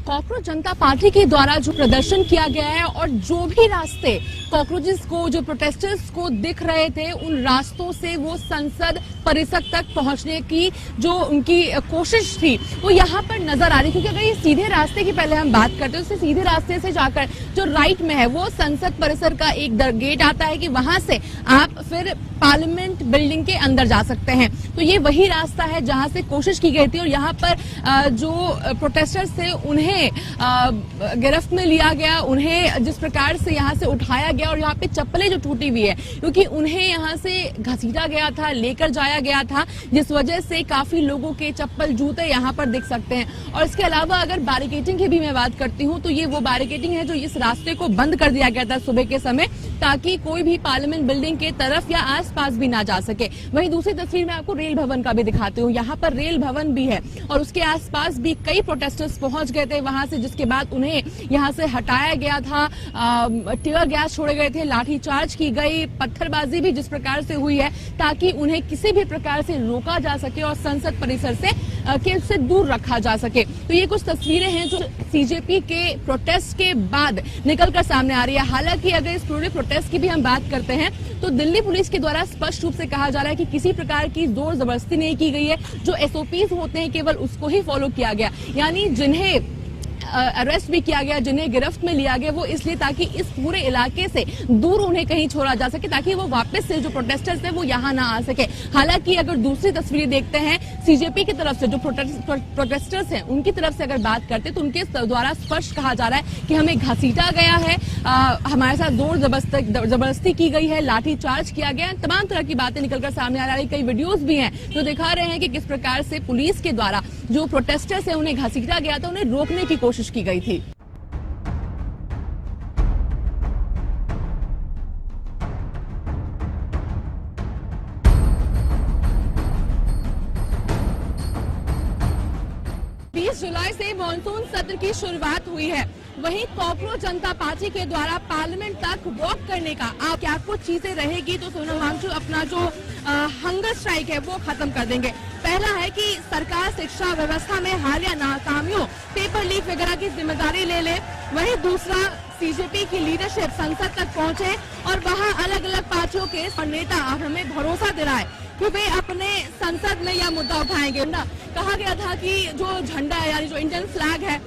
Cockroach जनता party के द्वारा जो प्रदर्शन किया गया है और जो भी रास्ते कॉकरोचेस को, जो प्रोटेस्टर्स को दिख रहे थे, उन रास्तों से वो संसद परिसर तक पहुंचने की जो उनकी कोशिश थी वो यहाँ पर नजर आ रही। क्योंकि अगर ये सीधे रास्ते की पहले हम बात करते हैं, उससे सीधे रास्ते से जाकर जो राइट में है वो संसद परिसर का एक गेट आता है कि वहां से आप फिर पार्लियामेंट बिल्डिंग के अंदर जा सकते हैं। तो ये वही रास्ता है जहां से कोशिश की गई थी और यहाँ पर जो प्रोटेस्टर्स थे उन्हें गिरफ्त में लिया गया, उन्हें जिस प्रकार से यहाँ से उठाया गया और यहाँ पे चप्पलें जो टूटी हुई है क्योंकि उन्हें यहाँ से घसीटा गया था, लेकर जाया गया था, जिस वजह से काफी लोगों के चप्पल जूते यहाँ पर दिख सकते हैं। और इसके अलावा अगर बैरिकेडिंग की भी मैं बात करती हूँ तो ये वो बैरिकेडिंग है जो इस रास्ते को बंद कर दिया गया था सुबह के समय, ताकि कोई भी पार्लियामेंट बिल्डिंग के तरफ या आसपास भी ना जा सके। वहीं दूसरी तस्वीर में आपको रेल भवन का भी दिखाती हूँ। यहाँ पर रेल भवन भी है और उसके आसपास भी कई प्रोटेस्टर्स पहुंच गए थे वहां से, जिसके बाद उन्हें यहाँ से हटाया गया था, टीयर गैस छोड़े गए थे, लाठीचार्ज की गई, पत्थरबाजी भी जिस प्रकार से हुई है ताकि उन्हें किसी भी प्रकार से रोका जा सके और संसद परिसर से दूर रखा जा सके। तो ये कुछ तस्वीरें हैं जो सीजेपी के प्रोटेस्ट के बाद निकलकर सामने आ रही है। हालांकि अगर इस पूरे प्रोटेस्ट की भी हम बात करते हैं तो दिल्ली पुलिस के द्वारा स्पष्ट रूप से कहा जा रहा है कि किसी प्रकार की जोर जबरदस्ती नहीं की गई है। जो एसओपीज होते हैं केवल उसको ही फॉलो किया गया, यानी जिन्हें अरेस्ट भी किया गया, जिन्हें गिरफ्त में लिया गया, वो इसलिए ताकि इस पूरे इलाके से दूर उन्हें कहीं छोड़ा जा सके, ताकि वो वापस से जो प्रोटेस्टर्स हैं वो यहाँ ना आ सके। हालांकि अगर दूसरी तस्वीरें देखते हैं सीजेपी की तरफ से, जो प्रोटेस्टर्स हैं उनकी तरफ से अगर बात करते हैं तो उनके द्वारा स्पष्ट कहा जा रहा है कि हमें घसीटा गया है, हमारे साथ जोर जबरदस्ती की गई है, लाठीचार्ज किया गया है, तमाम तरह की बातें निकलकर सामने आ रही। कई वीडियोस भी हैं जो दिखा रहे हैं कि किस प्रकार से पुलिस के द्वारा जो प्रोटेस्टर्स हैं उन्हें घसीटा गया था, उन्हें रोकने की कोशिश की गई थी। जुलाई से मानसून सत्र की शुरुआत हुई है। वहीं कॉकरोच जनता पार्टी के द्वारा पार्लियामेंट तक वॉक करने का क्या कुछ चीजें रहेगी तो सोनम वांगचुक अपना जो हंगर स्ट्राइक है वो खत्म कर देंगे। पहला है कि सरकार शिक्षा व्यवस्था में हालिया नाकामियों, पेपर लीक वगैरह की जिम्मेदारी ले ले। वहीं दूसरा, सीजेपी की लीडरशिप संसद तक पहुंचे और वहां अलग अलग पार्टियों के नेता हमें भरोसा दिलाए कि वे अपने संसद में यह मुद्दा उठाएंगे। कहा गया था कि जो झंडा है यानी जो इंडियन फ्लैग है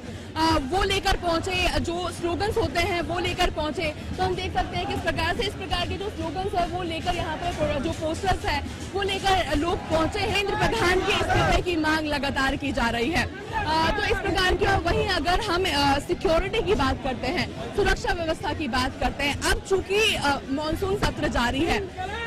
वो लेकर पहुंचे, जो स्लोगन्स होते हैं वो लेकर पहुंचे। तो हम देख सकते हैं किस प्रकार से इस प्रकार के जो स्लोगन्स है वो लेकर यहाँ पर जो पोस्टर्स है वो लेकर लोग पहुंचे हैं। केंद्र प्रधान के इस्तीफे की मांग लगातार की जा रही है। तो इस प्रकार की, और वहीं अगर हम सिक्योरिटी की बात करते हैं, सुरक्षा व्यवस्था की बात करते हैं, अब चूंकि मानसून सत्र जारी है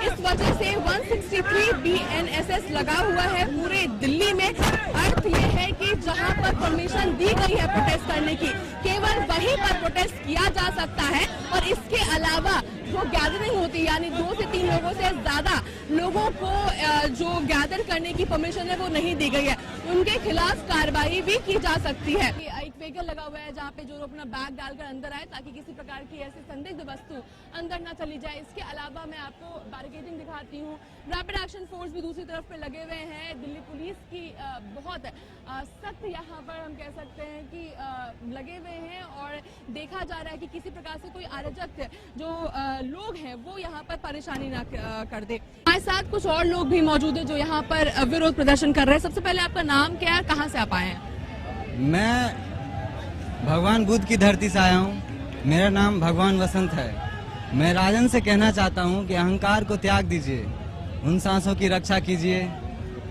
इस वजह से 163 BNSS लगा हुआ है पूरे दिल्ली में। अर्थ ये है कि जहां पर परमिशन दी गई है प्रोटेस्ट करने की, केवल वहीं पर प्रोटेस्ट किया जा सकता है और इसके अलावा जो गैदरिंग होती है यानी 2 से 3 लोगों से ज्यादा लोगों को जो गैदर करने की परमिशन है वो नहीं दी गई है, उनके खिलाफ कार्रवाई भी की जा सकती है। एक व्हीकल लगा हुआ है जहाँ पे जो अपना बैग डालकर अंदर आए ताकि किसी प्रकार की ऐसी संदिग्ध वस्तु अंदर न चली जाए। इसके अलावा मैं आपको बैरिकेडिंग दिखाती हूँ। रैपिड एक्शन फोर्स भी दूसरी तरफ पे लगे हुए हैं। दिल्ली पुलिस की बहुत सख्त यहाँ पर हम कह सकते हैं कि लगे हुए हैं और देखा जा रहा है कि किसी प्रकार से कोई अराजक जो लोग हैं वो यहाँ पर परेशानी ना कर दे। हमारे साथ कुछ और लोग भी मौजूद है जो यहाँ पर विरोध प्रदर्शन कर रहे हैं। सबसे पहले आपका नाम क्या है, कहाँ से आप आए हैं? मैं भगवान बुद्ध की धरती से आया हूँ। मेरा नाम भगवान वसंत है। मैं राजन से कहना चाहता हूँ कि अहंकार को त्याग दीजिए, उन सांसों की रक्षा कीजिए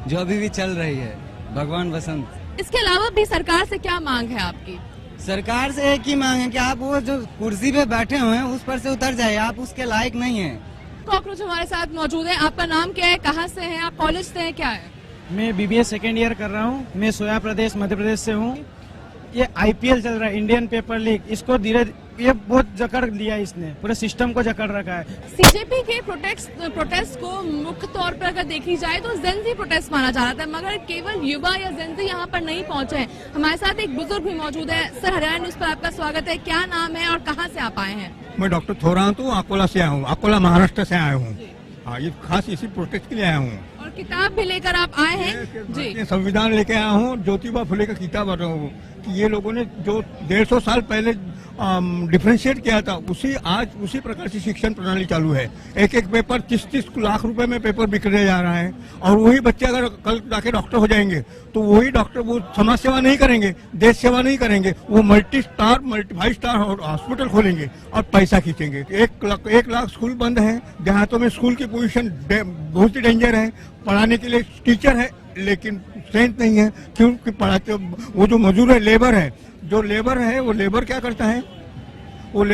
जो अभी भी चल रही है। भगवान वसंत। इसके अलावा भी सरकार से क्या मांग है आपकी? सरकार से एक ही मांग है कि आप वो जो कुर्सी पे बैठे हुए हैं उस पर से उतर जाइए, आप उसके लायक नहीं हैं। कॉकरोच हमारे साथ मौजूद है। आपका नाम क्या है, कहाँ से हैं आप, कॉलेज से हैं, क्या है? मैं BBA सेकेंड ईयर कर रहा हूँ। मैं सोया प्रदेश मध्य प्रदेश से हूँ। ये IPL चल रहा है, इंडियन पेपर लीक, इसको ये बहुत जकड़ लिया, इसने पूरे सिस्टम को जकड़ रखा है। सीजेपी के प्रोटेस्ट को मुख्य तौर पर अगर देखी जाए तो जेनजी प्रोटेस्ट माना जा रहा था, मगर केवल युवा या जेनजी यहाँ पर नहीं पहुंचे हैं। हमारे साथ एक बुजुर्ग भी मौजूद है। सर, हरियाणा न्यूज पर आपका स्वागत है। क्या नाम है और कहाँ से आप आए हैं? मैं डॉक्टर थोरांत हूँ, अकोला से आया हूँ, अकोला महाराष्ट्र से आया हूँ। हाँ, ये खास इसी प्रोटेस्ट के लिए आया हूँ। और किताब भी लेकर आप आए हैं जी। ये संविधान लेके आया हूँ, ज्योतिबा फुले का किताब पढ़ रहा हूँ कि ये लोगों ने जो 150 साल पहले डिफरेंशिएट किया था, उसी प्रकार से शिक्षण प्रणाली चालू है। एक एक पेपर 30-30 लाख रुपए में पेपर बिकने जा रहा है, और वही बच्चे अगर कल जाके डॉक्टर हो जाएंगे तो वही डॉक्टर वो समाज सेवा नहीं करेंगे, देश सेवा नहीं करेंगे, वो मल्टी 5 स्टार हॉस्पिटल खोलेंगे और पैसा खींचेंगे। 1 लाख स्कूल बंद है, देहातों में स्कूल की पोजीशन बहुत ही डेंजर है। पढ़ाने के लिए टीचर है लेकिन स्ट्रेंथ नहीं है, क्योंकि पढ़ाते वो जो मजदूर है, लेबर है, जो लेबर है वो लेबर क्या करता है, वो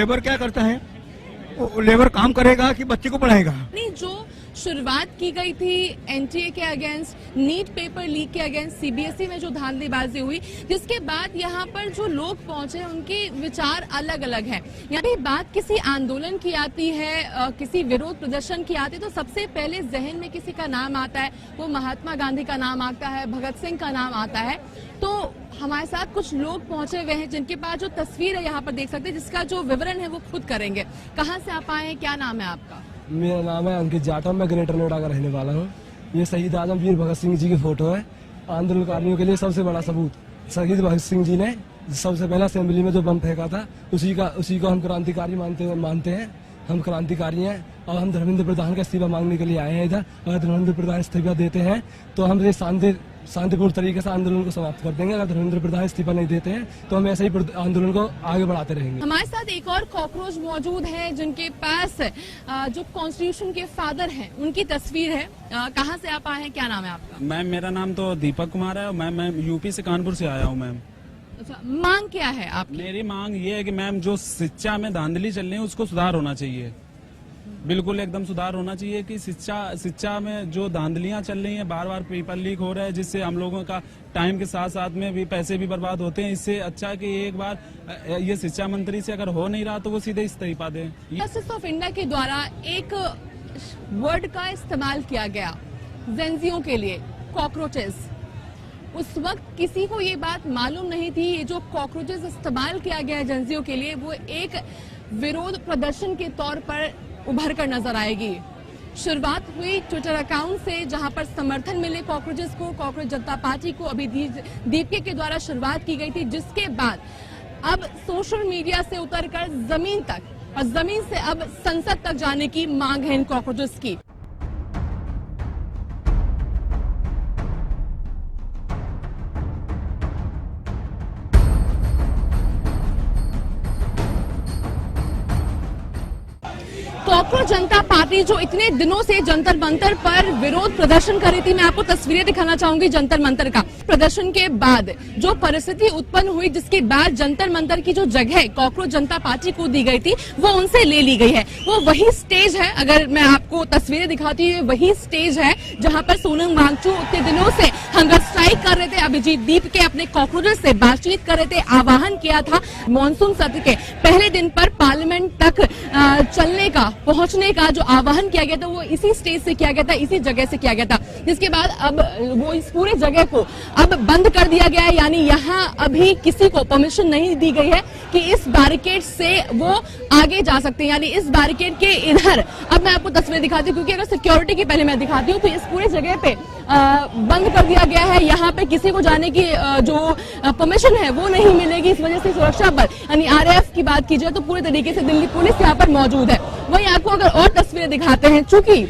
लेबर काम करेगा कि बच्चे को पढ़ाएगा। नहीं, जो शुरुआत की गई थी एनटीए के अगेंस्ट, नीट पेपर लीक के अगेंस्ट, सीबीएसई में जो धांधलीबाजी हुई, जिसके बाद यहाँ पर जो लोग पहुंचे उनके विचार अलग अलग हैं। यहाँ बात किसी आंदोलन की आती है, किसी विरोध प्रदर्शन की आती है, तो सबसे पहले जहन में किसी का नाम आता है, वो महात्मा गांधी का नाम आता है, भगत सिंह का नाम आता है। तो हमारे साथ कुछ लोग पहुंचे हुए हैं जिनके पास जो तस्वीर है यहाँ पर देख सकते हैं, जिसका जो विवरण है वो खुद करेंगे। कहाँ से आप आए हैं, क्या नाम है आपका? मेरा नाम है अंकित जाटव, मैं ग्रेटर नोएडा का रहने वाला हूँ। ये शहीद आजम वीर भगत सिंह जी की फोटो है। आंदोलनकारियों के लिए सबसे बड़ा सबूत, शहीद भगत सिंह जी ने सबसे पहले असेंबली में जो बम फेंका था, उसी को हम क्रांतिकारी मानते हैं। हम क्रांतिकारी हैं और हम धर्मेंद्र प्रधान का इस्तीफा मांगने के लिए आए हैं इधर। अगर धर्मेंद्र प्रधान इस्तीफा देते हैं तो हम शांतिपूर्ण तरीके से आंदोलन को समाप्त कर देंगे। अगर धर्मेंद्र प्रधान इस्तीफा नहीं देते हैं तो हम ऐसे ही आंदोलन को आगे बढ़ाते रहेंगे। हमारे साथ एक और कॉकरोच मौजूद है जिनके पास जो कॉन्स्टिट्यूशन के फादर हैं उनकी तस्वीर है। कहाँ से आप आए हैं, क्या नाम है आपका? मैम मेरा नाम तो दीपक कुमार है और मैं यूपी से कानपुर से आया हूँ मैम। अच्छा, मांग क्या है आपकी? मेरी मांग ये है कि मैम जो शिक्षा में धांधली चल रही है उसको सुधार होना चाहिए, बिल्कुल एकदम सुधार होना चाहिए कि शिक्षा में जो धांधलियां चल रही हैं, बार बार पेपर लीक हो रहा है, जिससे हम लोगों का टाइम के साथ साथ में भी पैसे भी बर्बाद होते हैं। इससे अच्छा है कि एक बार ये शिक्षा मंत्री से अगर हो नहीं रहा तो वो सीधे इस्तीफा दें। जस्टिस ऑफ इंडिया के द्वारा एक वर्ड का इस्तेमाल किया गया जेंजियों के लिए, कॉकरोचेस। उस वक्त किसी को ये बात मालूम नहीं थी, ये जो कॉकरोचेस इस्तेमाल किया गया है जेंजियों के लिए, वो एक विरोध प्रदर्शन के तौर पर उभर कर नजर आएगी। शुरुआत हुई ट्विटर अकाउंट से, जहां पर समर्थन मिले कॉकरोचेस को, कॉकरोच जनता पार्टी को अभी दीपके के द्वारा शुरुआत की गई थी, जिसके बाद अब सोशल मीडिया से उतरकर जमीन तक, और जमीन से अब संसद तक जाने की मांग है इन कॉकरोचेस की। कॉकरोच जनता पार्टी जो इतने दिनों से जंतर मंतर पर विरोध प्रदर्शन कर रही थी, मैं आपको तस्वीरें दिखाना चाहूंगी जंतर मंतर का। प्रदर्शन के बाद जो परिस्थिति उत्पन्न हुई, जिसके बाद जंतर मंतर की जो जगह कॉकरोच जनता पार्टी को दी गई थी वो उनसे ले ली गई है। वो वही स्टेज है, अगर मैं आपको तस्वीरें दिखाती हूँ, वही स्टेज है जहाँ पर सोनम वांगचुक इतने दिनों से हंगर स्ट्राइक कर रहे थे। अभिजीत दीपके अपने कॉकरोचेस से बातचीत कर रहे थे, आह्वान किया था मॉनसून सत्र के पहले दिन पर पार्लियामेंट तक चलने का, पहुंचने का जो आह्वान किया गया था वो इसी स्टेज से किया गया था, इसी जगह से किया गया था। जिसके बाद अब वो इस पूरे जगह को अब बंद कर दिया गया है, यानी यहाँ अभी किसी को परमिशन नहीं दी गई है कि इस बैरिकेड से वो आगे जा सकते हैं, यानी इस बैरिकेड के इधर। अब मैं आपको तस्वीर दिखाती हूँ, क्योंकि अगर सिक्योरिटी की पहले मैं दिखाती हूँ तो इस पूरे जगह पे बंद कर दिया गया है। यहाँ पे किसी को जाने की जो परमिशन है वो नहीं मिलेगी। इस वजह से सुरक्षा बल यानी आरएएफ की बात की जाए तो पूरे तरीके से दिल्ली पुलिस यहाँ पर मौजूद है। वहीं आपको अगर और तस्वीरें दिखाते हैं, चूंकि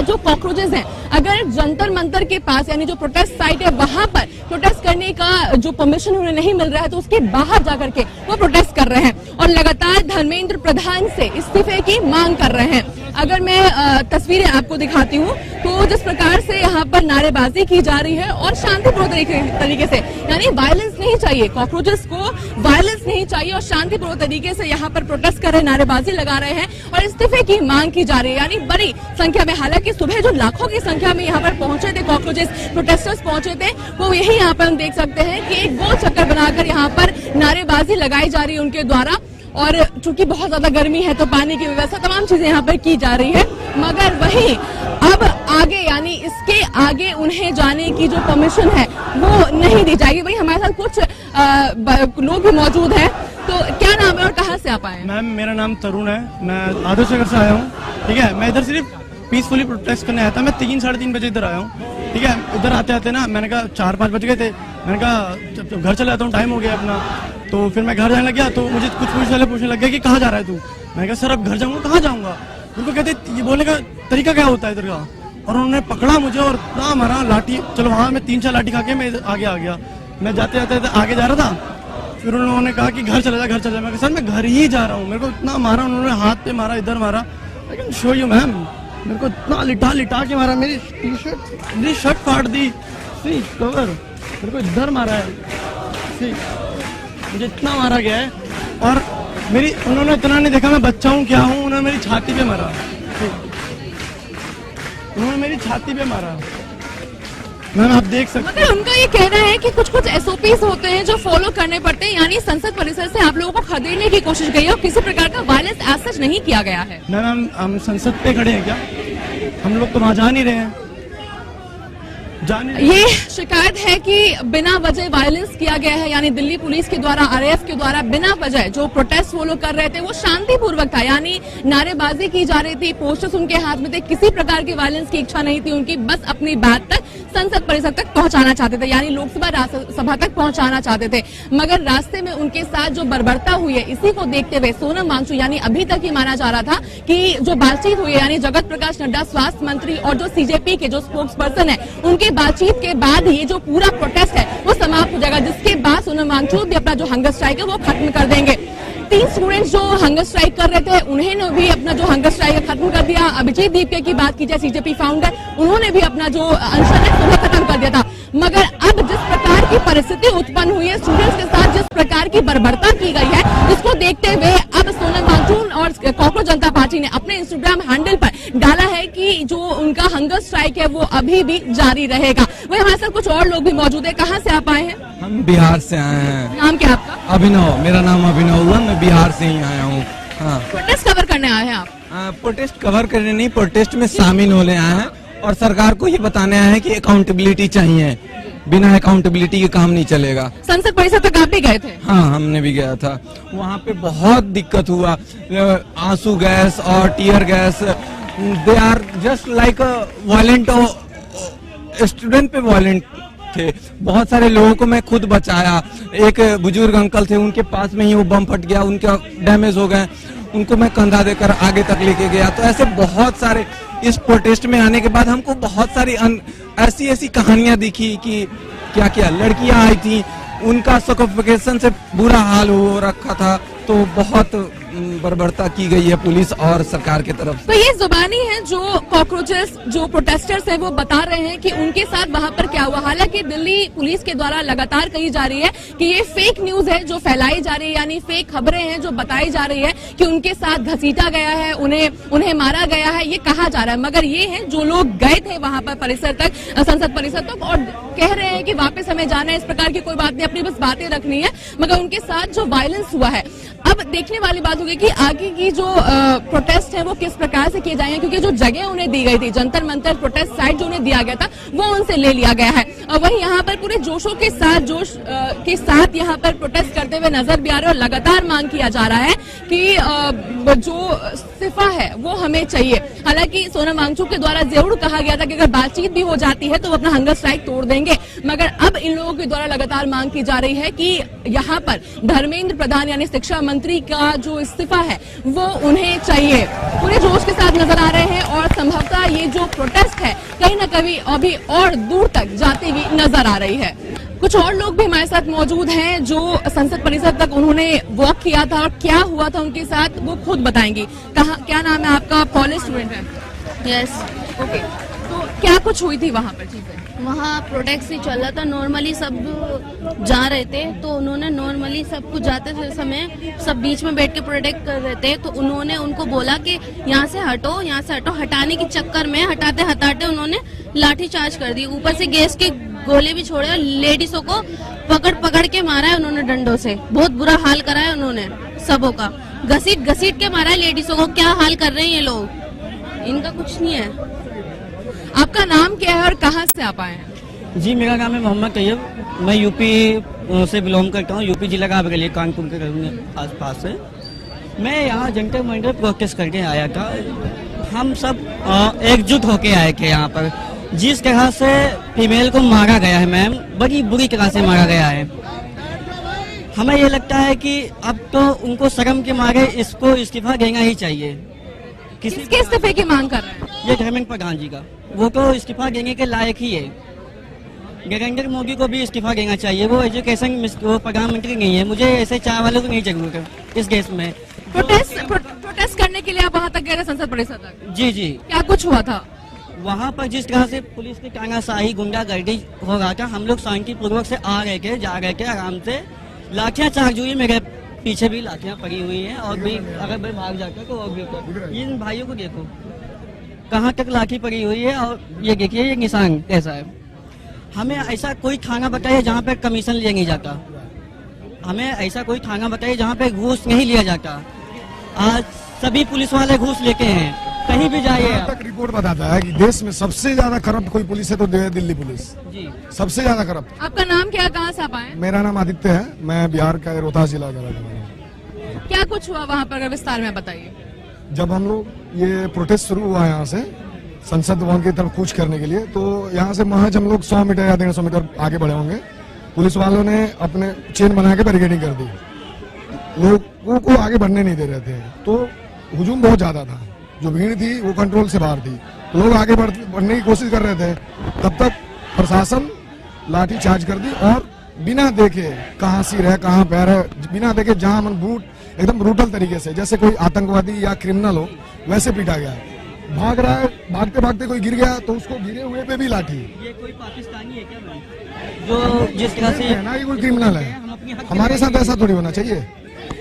जो कॉकरोचेस हैं, अगर जंतर मंतर के पास यानी जो प्रोटेस्ट साइट है वहां पर प्रोटेस्ट करने का जो परमिशन उन्हें नहीं मिल रहा है, तो उसके बाहर जाकर के वो प्रोटेस्ट कर रहे हैं और लगातार धर्मेंद्र प्रधान से इस्तीफे की मांग कर रहे हैं। अगर मैं तस्वीरें आपको दिखाती हूँ तो जिस प्रकार से यहाँ पर नारेबाजी की जा रही है और शांतिपूर्ण तरीके से, यानी वायलेंस नहीं चाहिए, कॉकरोचेस को वायलेंस नहीं चाहिए और शांतिपूर्ण तरीके से यहाँ पर प्रोटेस्ट कर रहे, नारेबाजी लगा रहे हैं और इस्तीफे की मांग की जा रही है। यानी बड़ी संख्या में, हालांकि सुबह जो लाखों की संख्या में यहाँ पर पहुंचे थे कॉकरोचेस प्रोटेस्टर्स पहुंचे थे, वो यही यहाँ पर हम देख सकते हैं कि एक गोल चक्कर बनाकर यहाँ पर नारेबाजी लगाई जा रही है उनके द्वारा। और चूंकि बहुत ज्यादा गर्मी है तो पानी की व्यवस्था, तमाम चीजें यहाँ पर की जा रही है, मगर वहीं अब आगे यानी इसके आगे उन्हें जाने की जो परमिशन है वो नहीं दी जाएगी। वहीं हमारे साथ कुछ लोग भी मौजूद हैं, तो क्या नाम है और कहाँ से आप आए हैं? मैम मेरा नाम तरुण है, मैं आदर्श नगर से आया हूँ। ठीक है, मैं इधर सिर्फ पीसफुली प्रोटेस्ट करने आया था। मैं 3-3:30 बजे इधर आया हूँ, ठीक है। इधर आते आते ना मैंने कहा 4-5 बज गए थे। मैंने कहा जब घर चला जाता हूँ, टाइम हो गया अपना। तो फिर मैं घर जाने लग गया, तो मुझे कुछ पुलिस वाले पूछने लग गए कि कहाँ जा रहा है तू। मैंने कहा सर अब घर जाऊँगा, कहाँ जाऊँगा। उनको कहते ये बोलने का तरीका क्या होता है इधर का। और उन्होंने पकड़ा मुझे और इतना मारा लाठी। चलो वहाँ मैं 3-4 लाठी खा के मैं आगे आ गया। मैं जाते जाते आगे जा रहा था, फिर उन्होंने कहा कि घर चला जा, घर चला जा। मैं कहा सर मैं घर ही जा रहा हूँ। मेरे को इतना मारा उन्होंने, हाथ पे मारा, इधर मारा। I can show you ma'am, मेरे को इतना लिटा लिटा के मारा। मेरी शर्ट फाड़ दी, सी कवर, मेरे को इधर मारा है, सी मुझे इतना मारा गया है। और मेरी उन्होंने इतना नहीं देखा मैं बच्चा हूँ क्या हूँ, उन्होंने मेरी छाती पे मारा, उन्होंने मेरी छाती पे मारा। मैम आप देख सकते मगर उनका ये कहना है कि कुछ कुछ एसओपीज होते हैं जो फॉलो करने पड़ते हैं, यानी संसद परिसर से आप लोगों को खदेड़ने की कोशिश गई है और किसी प्रकार का वायलेंस एज सच नहीं किया गया है। मैम हम संसद पे खड़े हैं क्या? हम लोग तो वहाँ जा नहीं रहे हैं, ये शिकायत है कि बिना वजह वायलेंस किया गया है, यानी दिल्ली पुलिस के द्वारा, आरएएफ के द्वारा बिना वजह जो प्रोटेस्ट वो लोग कर रहे थे वो शांतिपूर्वक था, यानी नारेबाजी की जा रही थी, पोस्टर्स उनके हाथ में थे, किसी प्रकार के वायलेंस की इच्छा नहीं थी उनकी, बस अपनी बात तक संसद परिसर तक पहुंचाना चाहते थे, यानी लोकसभा सभा तक पहुंचाना चाहते थे। मगर रास्ते में उनके साथ जो बर्बरता हुई है, इसी को देखते हुए सोनम वांगचुक, यानी अभी तक ही माना जा रहा था कि जो बातचीत हुई है, यानी जगत प्रकाश नड्डा स्वास्थ्य मंत्री और जो सीजेपी के जो स्पोक्स पर्सन है, उनके बातचीत के बाद ये जो पूरा प्रोटेस्ट है वो समाप्त हो जाएगा, जिसके बाद सोनम वांगचुक भी अपना जो हंगर स्ट्राइक है वो खत्म कर देंगे। 3 स्टूडेंट्स जो हंगर स्ट्राइक कर रहे थे उन्होंने भी अपना जो हंगर स्ट्राइक खत्म कर दिया। अभिजीत दीपके की बात की जाए, सीजेपी फाउंडर, उन्होंने भी अपना जो अनशन है वो खत्म कर दिया था। मगर अब जिस प्रकार की परिस्थिति उत्पन्न हुई है, स्टूडेंट्स के साथ जिस प्रकार की बर्बरता की गई है, इसको देखते हुए अब सोनम वांगचुक और कॉकरोच जनता पार्टी ने अपने इंस्टाग्राम हैंडल पर डाला है कि जो उनका हंगर स्ट्राइक है वो अभी भी जारी रहेगा। वही हमारे साथ कुछ और लोग भी मौजूद है। कहाँ से आप आए हैं? हम बिहार से आए हैं। नाम क्या आपका? अभिनव, मेरा नाम अभिनव हुआ, मैं बिहार से ही आया हूँ। हाँ, प्रोटेस्ट कवर करने आए हैं आप? प्रोटेस्ट कवर करने नहीं, प्रोटेस्ट में शामिल होने आए हैं और सरकार को ये बताने आए हैं कि अकाउंटेबिलिटी चाहिए, बिना अकाउंटेबिलिटी के काम नहीं चलेगा। संसद परिसर तक आप भी गए थे? हाँ, हमने भी गया था। वहाँ पे बहुत दिक्कत हुआ, आंसू गैस और tear gas, they are just like violent, student पे वायलेंट थे। बहुत सारे लोगों को मैं खुद बचाया। एक बुजुर्ग अंकल थे, उनके पास में ही वो बम फट गया, उनका डैमेज हो गए, उनको मैं कंधा देकर आगे तक लेके गया। तो ऐसे बहुत सारे, इस प्रोटेस्ट में आने के बाद हमको बहुत सारी ऐसी कहानियां दिखी कि क्या क्या लड़कियां आई थी, उनका सफोकेशन से बुरा हाल हो रखा था। तो बहुत बर्बरता की गई है पुलिस और सरकार की तरफ से। तो ये जुबानी है जो कॉकरोचेस, जो प्रोटेस्टर्स है वो बता रहे हैं कि उनके साथ वहां पर क्या हुआ। हालांकि दिल्ली पुलिस के द्वारा लगातार कही जा रही है कि ये फेक न्यूज है जो फैलाई जा रही है, यानी फेक खबरें हैं जो बताई जा रही है कि उनके साथ घसीटा गया है, उन्हें मारा गया है, ये कहा जा रहा है। मगर ये है जो लोग गए थे वहां पर परिसर तक, संसद परिसर तक, और कह रहे हैं कि वापस हमें जाना है, इस प्रकार की कोई बात नहीं, अपनी बस बातें रखनी है। मगर उनके साथ जो वायलेंस हुआ है, अब देखने वाली बात होगी कि आगे की जो प्रोटेस्ट है वो किस प्रकार से किए जाएंगे, क्योंकि जो जगह उन्हें दी गई थी, जंतर मंतर प्रोटेस्ट साइट जो उन्हें दिया गया था वो उनसे ले लिया गया है। और वहीं यहाँ पर पूरे जोशों के साथ, जोश के साथ यहाँ पर प्रोटेस्ट करते हुए नजर भी आ रहे हैं और लगातार मांग किया जा रहा है कि जो इस्तीफा है वो हमें चाहिए। हालांकि सोनम वांगचुक के द्वारा जरूर कहा गया था कि अगर बातचीत भी हो जाती है तो वो अपना हंगर स्ट्राइक तोड़ देंगे, मगर अब इन लोगों के द्वारा लगातार मांग की जा रही है कि यहाँ पर धर्मेंद्र प्रधान यानी शिक्षा मंत्री का जो इस्तीफा है वो उन्हें चाहिए। पूरे जोश के साथ नजर आ रहे हैं और संभवतः ये जो प्रोटेस्ट है कहीं ना कहीं अभी और दूर तक जाती हुई नजर आ रही है। कुछ और लोग भी हमारे साथ मौजूद हैं जो संसद परिसर तक उन्होंने वॉक किया था और क्या हुआ था उनके साथ वो खुद बताएंगी। क्या नाम है आपका? आप कॉलेज स्टूडेंट हैं? यस। ओके, तो क्या कुछ हुई थी वहाँ पर चीजें? वहाँ प्रोटेस्ट ही चल रहा था, नॉर्मली सब जा रहे थे, तो उन्होंने नॉर्मली सब कुछ जाते समय सब बीच में बैठ के प्रोटेस्ट कर रहे थे, तो उन्होंने उनको बोला कि यहाँ से हटो, यहाँ से हटो। हटाने के चक्कर में हटाते हटाते उन्होंने लाठी चार्ज कर दी, ऊपर से गैस के गोले भी छोड़े और लेडीजों को पकड़ पकड़ के मारा है उन्होंने डंडों से। बहुत बुरा हाल करा है उन्होंने सबों का, घसीट घसीट के मारा है लेडीजों को। क्या हाल कर रहे हैं ये लोग, इनका कुछ नहीं है। आपका नाम क्या है और कहाँ से आप आए हैं? जी, मेरा नाम है मोहम्मद तैयब, मैं यूपी से बिलोंग करता हूँ, यूपी जिला का बगलिए कानपुर के आस पास से। मैं यहाँ जंतर मंतर प्रोटेस्ट करके आया था हम सब एकजुट होके आए थे यहाँ पर। जिस तरह से फीमेल को मारा गया है मैम, बड़ी बुरी तरह से मारा गया है। हमें ये लगता है कि अब तो उनको शर्म के मारे इसको इस्तीफा देना ही चाहिए। किसके इस्तीफे की मांग कर रहे हैं? ये धर्मेंद्र प्रधान जी का, वो तो इस्तीफा देने के लायक ही है। नरेंद्र मोदी को भी इस्तीफा देना चाहिए, वो एजुकेशन वो प्रधानमंत्री नहीं है। मुझे ऐसे चाय वालों को नहीं जरूरत है इस देश में। प्रोटेस्ट करने के लिए आप वहाँ तक गए थे, संसद परिसर तक? जी जी। क्या कुछ हुआ था वहाँ पर? जिस तरह से पुलिस की तानाशाही, गुंडागर्दी हो रहा था, हम लोग शांतिपूर्वक से आ रहे थे, जा रहे थे आराम से। लाठियां चार्ज हुई, मेरे पीछे भी लाठियां पड़ी हुई हैं, और भी अगर मैं भाग जाता तो और भी होता। इन भाइयों को देखो कहाँ तक लाठी पड़ी हुई है, और ये देखिए ये निशान कैसा है। हमें ऐसा कोई थाना बताइए जहाँ पे कमीशन लिया नहीं जाता। हमें ऐसा कोई थाना बताइए जहाँ पे घूस नहीं लिया जाता। आज सभी पुलिस वाले घूस लेते हैं, कहीं भी जाइए। तक रिपोर्ट बताता है कि देश में सबसे ज्यादा करप्ट कोई पुलिस है तो दिल्ली पुलिस जी सबसे ज्यादा करप्ट। आपका नाम क्या, कहाँ से आप आए? मेरा नाम आदित्य है, मैं बिहार का रोहतास जिला का रहने वाला हूँ। क्या कुछ हुआ वहाँ पर, अगर विस्तार में बताइए। जब हम लोग ये प्रोटेस्ट शुरू हुआ यहाँ से संसद भवन की तरफ कूच करने के लिए, तो यहाँ से महज हम लोग 100 मीटर या 150 मीटर आगे बढ़े होंगे। पुलिस वालों ने अपने चेन बना के बैरिकेडिंग कर दी, लोगों को आगे बढ़ने नहीं दे रहे थे। तो हुजूम बहुत ज्यादा था, जो भीड़ थी वो कंट्रोल से बाहर थी, तो लोग आगे बढ़ने की कोशिश कर रहे थे। तब तक प्रशासन लाठी चार्ज कर दी, और बिना देखे कहाँ सिर है कहाँ पैर है, बिना देखे जहाँ मन ब्रूट एकदम ब्रूटल तरीके से, जैसे कोई आतंकवादी या क्रिमिनल हो वैसे पीटा गया। भाग रहा है, भागते भागते कोई गिर गया तो उसको गिरे हुए पे भी लाठी। ये कोई पाकिस्तानी है क्या भाई? जो जिस तरह से है ना, ये कोई क्रिमिनल है, हमारे साथ ऐसा थोड़ी होना चाहिए।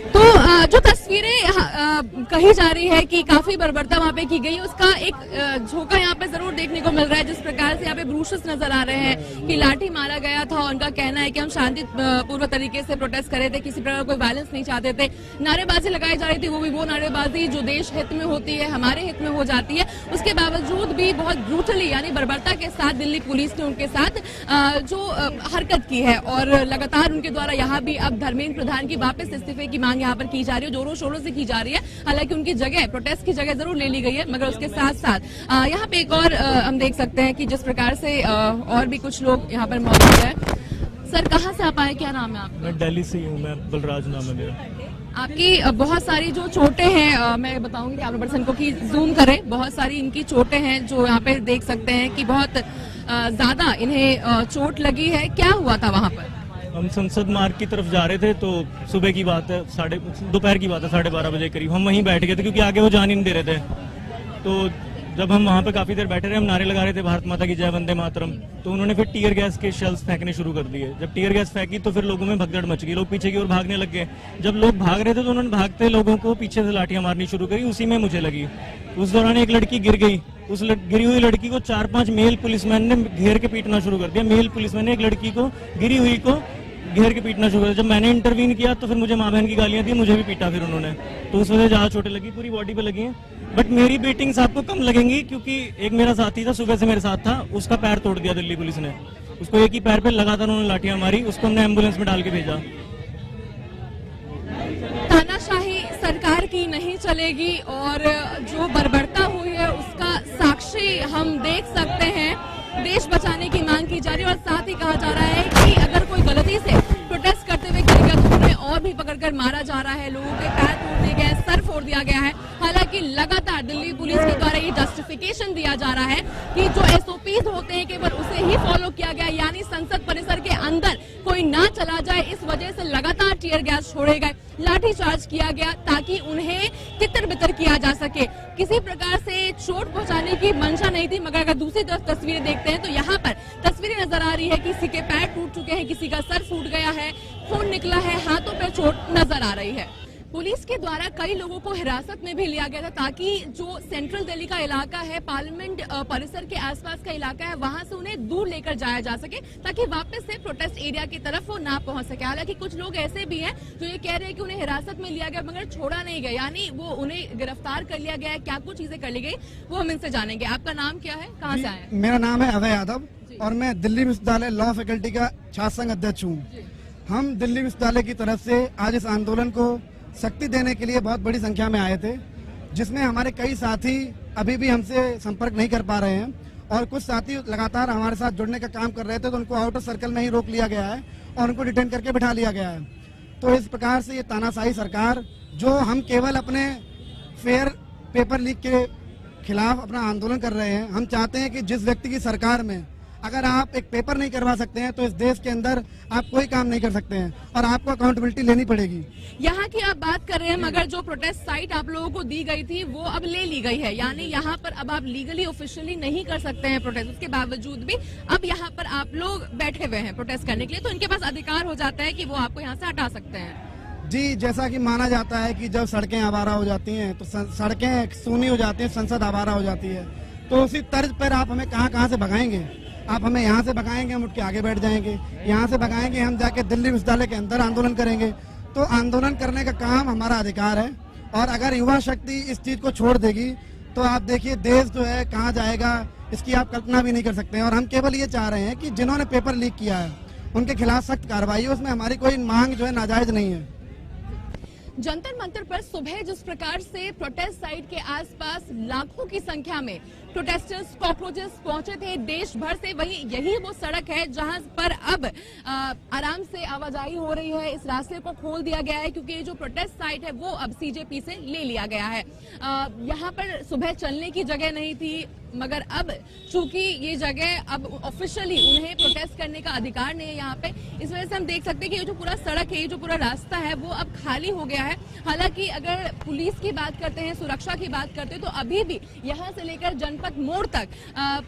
तो जो तस्वीरें कही जा रही है कि काफी बर्बरता वहाँ पे की गई, उसका एक झोंका यहाँ पे जरूर देखने को मिल रहा है। जिस प्रकार से यहाँ पे ब्रूशेस नजर आ रहे हैं कि लाठी मारा गया था, उनका कहना है कि हम शांति पूर्व तरीके से प्रोटेस्ट कर रहे थे, किसी प्रकार कोई वायलेंस नहीं चाहते थे। नारेबाजी लगाई जा रही थी, वो भी वो नारेबाजी जो देश हित में होती है, हमारे हित में हो जाती है। उसके बावजूद भी बहुत ब्रूटली यानी बर्बरता के साथ दिल्ली पुलिस ने उनके साथ जो हरकत की है, और लगातार उनके द्वारा यहाँ भी अब धर्मेंद्र प्रधान की वापस इस्तीफे की मांग यहाँ पर की जा रही है, जोरों शोरों से की जा रही है। हालांकि उनकी जगह प्रोटेस्ट की जगह जरूर ले ली गई है, मगर उसके साथ साथ यहाँ पे एक और हम देख सकते हैं कि जिस प्रकार से और भी कुछ लोग यहाँ पर मौजूद है। सर कहाँ से आप आए, क्या नाम है आपका? मैं दिल्ली से हूँ, मैं बलराज नाम है मेरा। आपकी बहुत सारी जो चोटें हैं, मैं बताऊंगी कैमरा पर्सन को कि जूम करें, बहुत सारी इनकी चोटें हैं जो यहाँ पे देख सकते हैं कि बहुत ज्यादा इन्हें चोट लगी है। क्या हुआ था वहाँ पर? हम संसद मार्ग की तरफ जा रहे थे, तो सुबह की बात है, दोपहर की बात है, 12:30 बजे करीब हम वहीं बैठ गए थे, क्योंकि आगे वो जान ही नहीं दे रहे थे। तो जब हम वहाँ पे काफी देर बैठे रहे, हम नारे लगा रहे थे भारत माता की जय, वंदे मातरम। तो उन्होंने फिर टीयर गैस के शेल्स फेंकने शुरू कर दिए। जब टीयर गैस फेंकी तो फिर लोगों में भगदड़ मच गई, लोग पीछे की ओर भागने लग गए। जब लोग भाग रहे थे तो उन्होंने भागते लोगों को पीछे से लाठियां मारनी शुरू करी, उसी में मुझे लगी। उस दौरान एक लड़की गिर गई, उस गिरी हुई लड़की को 4-5 मेल पुलिसमैन ने घेर के पीटना शुरू कर दिया। मेल पुलिसमैन ने एक लड़की को गिरी हुई को घेर के पीटना शुरू कर दिया। जब मैंने इंटरवीन किया तो फिर मुझे माँ बहन की गालियां दी, मुझे भी पीटा फिर उन्होंने। तो उस वजह ज्यादा चोटें लगी, पूरी बॉडी पे लगी हैं। बट मेरी बीटिंग्स आपको कम लगेंगी, क्योंकि एक मेरा साथी था, सुबह से मेरे साथ था, उसका पैर तोड़ दिया दिल्ली पुलिस ने। उसको एक ही पैर पे लगातार उन्होंने लाठियां मारी, उसको हमने एम्बुलेंस में डाल के भेजा। तानाशाही सरकार की नहीं चलेगी, और जो बर्बरता हुई है उसका साक्षी हम देख सकते हैं। देश बचाने की मांग की जा रही है, और साथ ही कहा जा रहा है कि अगर कोई गलती से प्रोटेस्ट करते हुए गिर गया तो उन्हें और भी पकड़कर मारा जा रहा है, लोगों के पैर तोड़ दिए गए, सर फोड़ दिया गया है। हालांकि लगातार दिल्ली पुलिस के द्वारा ये जस्टिफिकेशन दिया जा रहा है कि जो SOPs होते हैं केवल उसे ही फॉलो किया गया, यानी संसद परिसर के अंदर कोई ना चला जाए, इस वजह से लगातार टीयर गैस छोड़े गए, लाठीचार्ज किया गया, ताकि उन्हें तितर बितर किया जा सके। किसी प्रकार से चोट पहुंचाने की मंशा नहीं थी। मगर अगर दूसरी तरफ तस्वीरें देखते हैं तो यहाँ पर तस्वीरें नजर आ रही है, किसी के पैर टूट चुके हैं, किसी का सर फूट गया है, खून निकला है, हाथों पर चोट नजर आ रही है। पुलिस के द्वारा कई लोगों को हिरासत में भी लिया गया था, ताकि जो सेंट्रल दिल्ली का इलाका है, पार्लियामेंट परिसर के आसपास का इलाका है, वहां से उन्हें दूर लेकर जाया जा सके, ताकि वापस से प्रोटेस्ट एरिया की तरफ वो ना पहुंच सके। हालांकि कुछ लोग ऐसे भी हैं जो ये कह रहे हैं कि उन्हें हिरासत में लिया गया मगर छोड़ा नहीं गया, यानी वो उन्हें गिरफ्तार कर लिया गया है। क्या कुछ चीजें कर ली गई वो हम इनसे जानेंगे। आपका नाम क्या है, कहाँ से आए? मेरा नाम है अभय यादव और मैं दिल्ली विश्वविद्यालय लॉ फैकल्टी का छात्र संघ अध्यक्ष हूँ। हम दिल्ली विश्वविद्यालय की तरफ से आज इस आंदोलन को शक्ति देने के लिए बहुत बड़ी संख्या में आए थे। जिसमें हमारे कई साथी अभी भी हमसे संपर्क नहीं कर पा रहे हैं और कुछ साथी लगातार हमारे साथ जुड़ने का काम कर रहे थे, तो उनको आउटर सर्कल में ही रोक लिया गया है और उनको डिटेन करके बिठा लिया गया है। तो इस प्रकार से ये तानाशाही सरकार, जो हम केवल अपने फेयर पेपर लीक के खिलाफ अपना आंदोलन कर रहे हैं, हम चाहते हैं कि जिस व्यक्ति की सरकार में अगर आप एक पेपर नहीं करवा सकते हैं तो इस देश के अंदर आप कोई काम नहीं कर सकते हैं और आपको अकाउंटेबिलिटी लेनी पड़ेगी। यहाँ की आप बात कर रहे हैं, मगर जो प्रोटेस्ट साइट आप लोगों को दी गई थी वो अब ले ली गई है, यानी यहाँ पर अब आप लीगली ऑफिशियली नहीं कर सकते हैं प्रोटेस्ट। उसके बावजूद भी अब यहाँ पर आप लोग बैठे हुए हैं प्रोटेस्ट करने के लिए, तो इनके पास अधिकार हो जाता है कि वो आपको यहाँ से हटा सकते हैं। जी, जैसा कि माना जाता है कि जब सड़कें आवारा हो जाती हैं तो सड़कें सूनी हो जाती हैं, संसद आवारा हो जाती है, तो उसी तर्ज पर आप हमें कहाँ से भगाएंगे? आप हमें यहाँ से भगाएंगे, हम उठ के आगे बैठ जाएंगे, यहाँ से भगाएंगे, हम जाके दिल्ली विश्वविद्यालय के अंदर आंदोलन करेंगे। तो आंदोलन करने का काम हमारा अधिकार है और अगर युवा शक्ति इस चीज को छोड़ देगी तो आप देखिए देश जो है कहाँ जाएगा, इसकी आप कल्पना भी नहीं कर सकते हैं। और हम केवल ये चाह रहे हैं कि जिन्होंने पेपर लीक किया है उनके खिलाफ सख्त कार्रवाई हो, उसमें हमारी कोई मांग जो है नाजायज नहीं है। जंतर मंतर पर सुबह जिस प्रकार से प्रोटेस्ट साइट के आसपास लाखों की संख्या में प्रोटेस्टर्स, कॉकरोचेस पहुंचे थे देश भर से, वही यही वो सड़क है जहां पर अब आराम से आवाजाही हो रही है। इस रास्ते को खोल दिया गया है क्योंकि जो प्रोटेस्ट साइट है वो अब सीजेपी से ले लिया गया है। यहाँ पर सुबह चलने की जगह नहीं थी, मगर अब चूंकि ये जगह अब ऑफिशियली उन्हें प्रोटेस्ट करने का अधिकार नहीं है यहाँ पे, इस वजह से हम देख सकते हैं कि ये जो पूरा सड़क है, ये जो पूरा रास्ता है वो अब खाली हो गया है। हालांकि अगर पुलिस की बात करते हैं, सुरक्षा की बात करते हैं, तो अभी भी यहाँ से लेकर जनपद मोड़ तक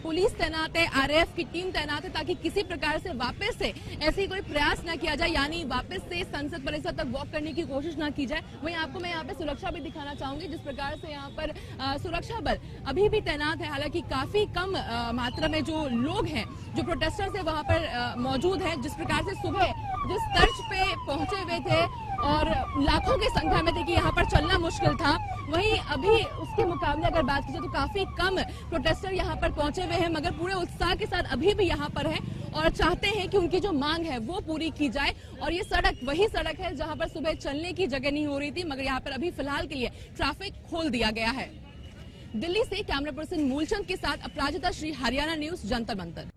पुलिस तैनात है, आरएएफ की टीम तैनात है, ताकि किसी प्रकार से वापस से ऐसी कोई प्रयास न किया जाए, यानी वापस से संसद परिसर तक वॉक करने की कोशिश न की जाए। वहीं आपको मैं यहाँ पे सुरक्षा भी दिखाना चाहूंगी, जिस प्रकार से यहाँ पर सुरक्षा बल अभी भी तैनात है। हालांकि काफी कम मात्रा में जो लोग हैं, जो प्रोटेस्टर्स है वहां पर मौजूद है। जिस प्रकार से सुबह जिस तर्ज पे पहुंचे हुए थे और लाखों की संख्या में थे कि यहाँ पर चलना मुश्किल था, वहीं अभी उसके मुकाबले अगर बात की जाए तो काफी कम प्रोटेस्टर यहाँ पर पहुंचे हुए हैं, मगर पूरे उत्साह के साथ अभी भी यहाँ पर है और चाहते हैं कि उनकी जो मांग है वो पूरी की जाए। और ये सड़क वही सड़क है जहाँ पर सुबह चलने की जगह नहीं हो रही थी, मगर यहाँ पर अभी फिलहाल के लिए ट्रैफिक खोल दिया गया है। दिल्ली से कैमरा पर्सन मूलचंद के साथ अपराजिता श्री, हरियाणा न्यूज, जंतर मंतर।